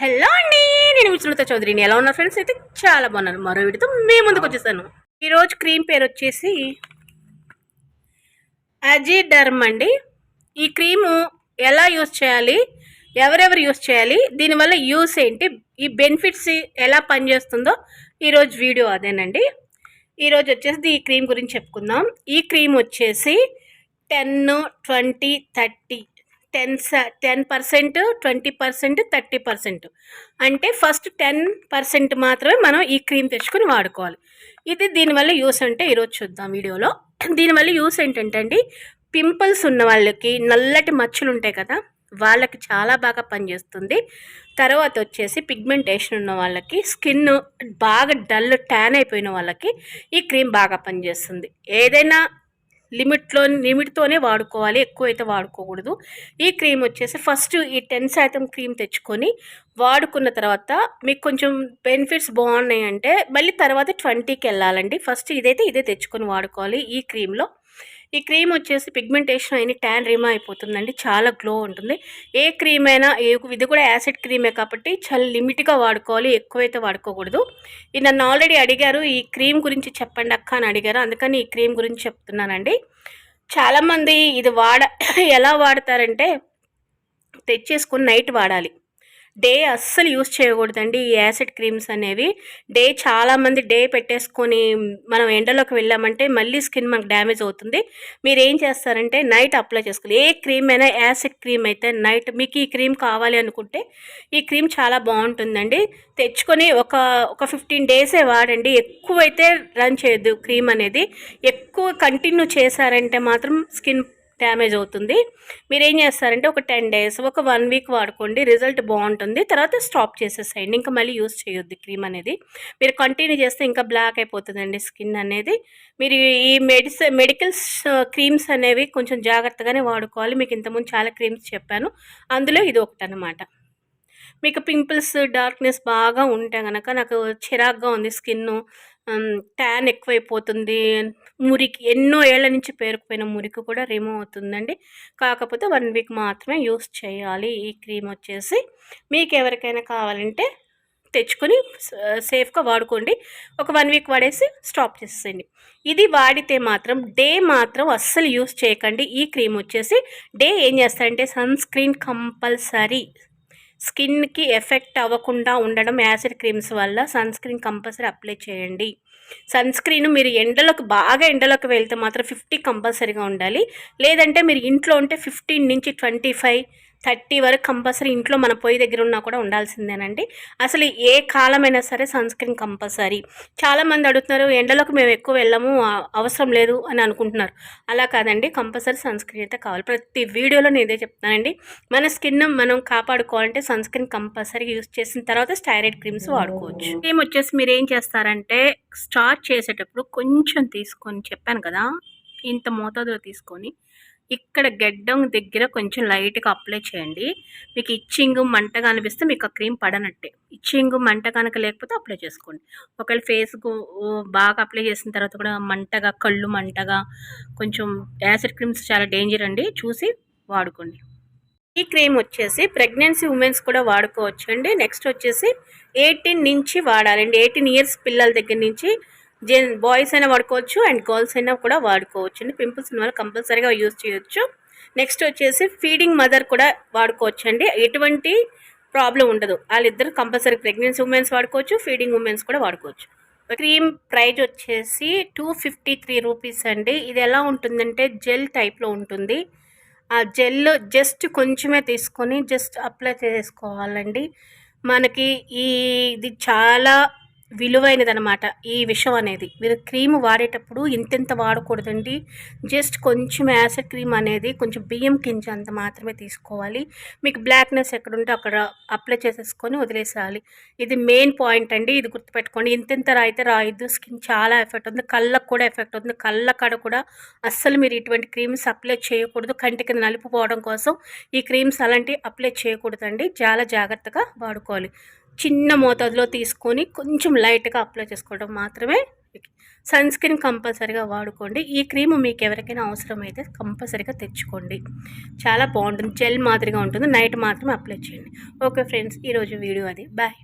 Hello అండి, నేను విష్ణులత చౌదరిని. ఎలా ఉన్నారు ఫ్రెండ్స్? అయితే చాలా బాగున్నాను. మరో వీడితో మీ ముందుకు వచ్చేసాను. ఈరోజు క్రీమ్ పేరు వచ్చేసి అజిడర్మ్ అండి. ఈ క్రీము ఎలా యూస్ చేయాలి, ఎవరెవరు యూస్ చేయాలి, దీనివల్ల యూస్ ఏంటి, ఈ బెనిఫిట్స్ ఎలా పనిచేస్తుందో ఈరోజు వీడియో అదేనండి. ఈరోజు వచ్చేసి ఈ క్రీమ్ గురించి చెప్పుకుందాం. ఈ క్రీమ్ వచ్చేసి 10, 20, 30 10%, 20%, 30%. అంటే ఫస్ట్ 10% మాత్రమే మనం ఈ క్రీమ్ తెచ్చుకొని వాడుకోవాలి. ఇది దీనివల్ల యూస్ అంటే ఈరోజు చూద్దాం వీడియోలో. దీనివల్ల యూస్ ఏంటంటే అండి, పింపుల్స్ ఉన్న వాళ్ళకి, నల్లటి మచ్చలు ఉంటాయి కదా, వాళ్ళకి చాలా బాగా పనిచేస్తుంది. తర్వాత వచ్చేసి పిగ్మెంటేషన్ ఉన్న వాళ్ళకి, స్కిన్ బాగా డల్ ట్యాన్ అయిపోయిన వాళ్ళకి ఈ క్రీమ్ బాగా పనిచేస్తుంది. ఏదైనా లిమిట్తోనే వాడుకోవాలి, ఎక్కువైతే వాడుకోకూడదు. ఈ క్రీమ్ వచ్చేసి ఫస్ట్ ఈ 10% క్రీమ్ తెచ్చుకొని వాడుకున్న తర్వాత మీకు కొంచెం బెనిఫిట్స్ బాగున్నాయి అంటే మళ్ళీ తర్వాత 20కి వెళ్ళాలండి. ఫస్ట్ ఇదే తెచ్చుకొని వాడుకోవాలి. ఈ క్రీమ్ వచ్చేసి పిగ్మెంటేషన్ అయిన ట్యాన్ రిమూవ్ అయిపోతుందండి, చాలా గ్లో ఉంటుంది. ఏ క్రీమ్ అయినా, ఇది కూడా యాసిడ్ క్రీమే కాబట్టి చాలా లిమిట్గా వాడుకోవాలి, ఎక్కువైతే వాడుకోకూడదు. ఇది నన్ను ఆల్రెడీ అడిగారు, ఈ క్రీమ్ గురించి చెప్పండి అక్క అని అడిగారు, అందుకని ఈ క్రీమ్ గురించి చెప్తున్నానండి. చాలామంది ఇది ఎలా వాడతారంటే, తెచ్చేసుకుని నైట్ వాడాలి, డే అస్సలు యూస్ చేయకూడదండి. ఈ యాసిడ్ క్రీమ్స్ అనేవి చాలామంది డే పెట్టేసుకొని మనం ఎండలోకి వెళ్ళామంటే మళ్ళీ స్కిన్ మనకు డ్యామేజ్ అవుతుంది. మీరు ఏం చేస్తారంటే నైట్ అప్లై చేసుకోవాలి. ఏ క్రీమ్ అయినా, యాసిడ్ క్రీమ్ అయితే నైట్, మీకు ఈ క్రీమ్ కావాలి అనుకుంటే ఈ క్రీమ్ చాలా బాగుంటుందండి. తెచ్చుకొని ఒక 15 డేసే వాడండి, ఎక్కువైతే రన్ చేయొద్దు. క్రీమ్ అనేది ఎక్కువ కంటిన్యూ చేశారంటే మాత్రం స్కిన్ డ్యామేజ్ అవుతుంది. మీరు ఏం చేస్తారంటే ఒక 10 డేస్, ఒక 1 వీక్ వాడుకోండి, రిజల్ట్ బాగుంటుంది. తర్వాత స్టాప్ చేసేసేయండి, ఇంకా మళ్ళీ యూస్ చేయొద్దు క్రీమ్ అనేది. మీరు కంటిన్యూ చేస్తే ఇంకా బ్లాక్ అయిపోతుందండి స్కిన్ అనేది. మీరు ఈ మెడికల్స్ క్రీమ్స్ అనేవి కొంచెం జాగ్రత్తగానే వాడుకోవాలి. మీకు ఇంతకుముందు చాలా క్రీమ్స్ చెప్పాను, అందులో ఇది ఒకటి అనమాట. మీకు పింపుల్స్, డార్క్నెస్ బాగా ఉంటే కనుక, నాకు చిరాగ్గా ఉంది స్కిన్, ట్యాన్ ఎక్కువైపోతుంది, మురికి ఎన్నో ఏళ్ల నుంచి పేరుకుపోయిన మురికి కూడా రిమూవ్ అవుతుందండి. కాకపోతే 1 వీక్ మాత్రమే యూస్ చేయాలి. ఈ క్రీమ్ వచ్చేసి మీకు ఎవరికైనా కావాలంటే తెచ్చుకొని సేఫ్గా వాడుకోండి. ఒక 1 వీక్ వాడేసి స్టాప్ చేసేయండి. ఇది వాడితే మాత్రం డే మాత్రం అస్సలు యూస్ చేయకండి. ఈ క్రీమ్ వచ్చేసి డే ఏం చేస్తారంటే, సన్ స్క్రీన్ కంపల్సరీ, స్కిన్కి ఎఫెక్ట్ అవ్వకుండా ఉండడం యాసిడ్ క్రీమ్స్ వల్ల సన్ స్క్రీన్ కంపల్సరీ అప్లై చేయండి. సన్ స్క్రీన్ మీరు బాగా ఎండలోకి వెళ్తే మాత్రం 50 కంపల్సరీగా ఉండాలి. లేదంటే మీరు ఇంట్లో ఉంటే 15 నుంచి 25, 30 వరకు కంపల్సరీ ఇంట్లో మన పొయ్యి దగ్గర ఉన్నా కూడా ఉండాల్సిందేనండి. అసలు ఏ కాలమైనా సరే సన్ స్క్రీన్ కంపల్సరీ. చాలామంది అడుగుతున్నారు, ఎండలోకి మేము ఎక్కువ వెళ్ళము, అవసరం లేదు అని అనుకుంటున్నారు. అలా కాదండి, కంపల్సరీ సన్ స్క్రీన్ అయితే కావాలి. ప్రతి వీడియోలో నేను ఇదే చెప్తానండి. మన స్కిన్ మనం కాపాడుకోవాలంటే సన్ స్క్రీన్ కంపల్సరీ యూస్ చేసిన తర్వాత స్టైరాయిడ్ క్రీమ్స్ వాడుకోవచ్చు. క్రీమ్ వచ్చేసి మీరు ఏం చేస్తారంటే, స్టార్ట్ చేసేటప్పుడు కొంచెం తీసుకొని, చెప్పాను కదా ఇంత మోతాదులో తీసుకొని ఇక్కడ గెడ్డం దగ్గర కొంచెం లైట్గా అప్లై చేయండి. మీకు ఇచ్చింగ్, మంటగా అనిపిస్తే మీకు ఆ క్రీమ్ పడనట్టే. ఇచ్చింగ్, మంట కనుక లేకపోతే అప్లై చేసుకోండి. ఒకవేళ ఫేస్కు బాగా అప్లై చేసిన తర్వాత కూడా మంటగా, కళ్ళు మంటగా, కొంచెం యాసిడ్ క్రీమ్స్ చాలా డేంజర్ అండి, చూసి వాడుకోండి. ఈ క్రీమ్ వచ్చేసి ప్రెగ్నెన్సీ ఉమెన్స్ కూడా వాడుకోవచ్చు అండి. నెక్స్ట్ వచ్చేసి 18 నుంచి వాడాలండి. 18 ఇయర్స్ పిల్లల దగ్గర నుంచి బాయ్స్ అయినా వాడుకోవచ్చు అండ్ గర్ల్స్ అయినా కూడా వాడుకోవచ్చు అండి. పింపుల్స్ ఉన్న వాళ్ళు కంపల్సరీగా యూజ్ చేయొచ్చు. నెక్స్ట్ వచ్చేసి ఫీడింగ్ మదర్ కూడా వాడుకోవచ్చు అండి, ఎటువంటి ప్రాబ్లం ఉండదు. వాళ్ళిద్దరు కంపల్సరీ, ప్రెగ్నెన్సీ ఉమెన్స్ వాడుకోవచ్చు, ఫీడింగ్ ఉమెన్స్ కూడా వాడుకోవచ్చు. క్రీమ్ ప్రైజ్ వచ్చేసి 253 రూపీస్ అండి. ఇది ఎలా ఉంటుందంటే జెల్ టైప్లో ఉంటుంది. ఆ జెల్ జస్ట్ కొంచెమే తీసుకొని జస్ట్ అప్లై చేసుకోవాలండి. మనకి ఇది చాలా విలువైనదనమాట ఈ విషయం అనేది. మీరు క్రీమ్ వాడేటప్పుడు ఇంతెంత వాడకూడదండి. జస్ట్ కొంచెం యాసిడ్ క్రీమ్ అనేది కొంచెం బియ్యం గింజ అంత మాత్రమే తీసుకోవాలి. మీకు బ్లాక్నెస్ ఎక్కడుంటే అక్కడ అప్లై చేసేసుకొని వదిలేసేయాలి. ఇది మెయిన్ పాయింట్ అండి, ఇది గుర్తుపెట్టుకోండి. ఇంతెంత అయితే రాయొద్దు, స్కిన్ చాలా ఎఫెక్ట్ అవుతుంది, కళ్ళకు కూడా ఎఫెక్ట్ అవుతుంది. కళ్ళ కాడ కూడా అస్సలు మీరు ఇటువంటి క్రీమ్స్ అప్లై చేయకూడదు. కంటి కింద నలుపు పోవడం కోసం ఈ క్రీమ్స్ అలాంటివి అప్లై చేయకూడదండి. చాలా జాగ్రత్తగా వాడుకోవాలి. చిన్న మోతాదులో తీసుకొని కొంచెం లైట్గా అప్లై చేసుకోవడం మాత్రమే సన్ స్క్రీన్ కంపల్సరీగా వాడుకోండి. ఈ క్రీమ్ మీకు ఎవరికైనా అవసరమైతే కంపల్సరీగా తెచ్చుకోండి. చాలా బాగుంటుంది, జెల్ మాదిరిగా ఉంటుంది. నైట్ మాత్రం అప్లై చేయండి. ఓకే ఫ్రెండ్స్, ఈరోజు వీడియో అది. బాయ్.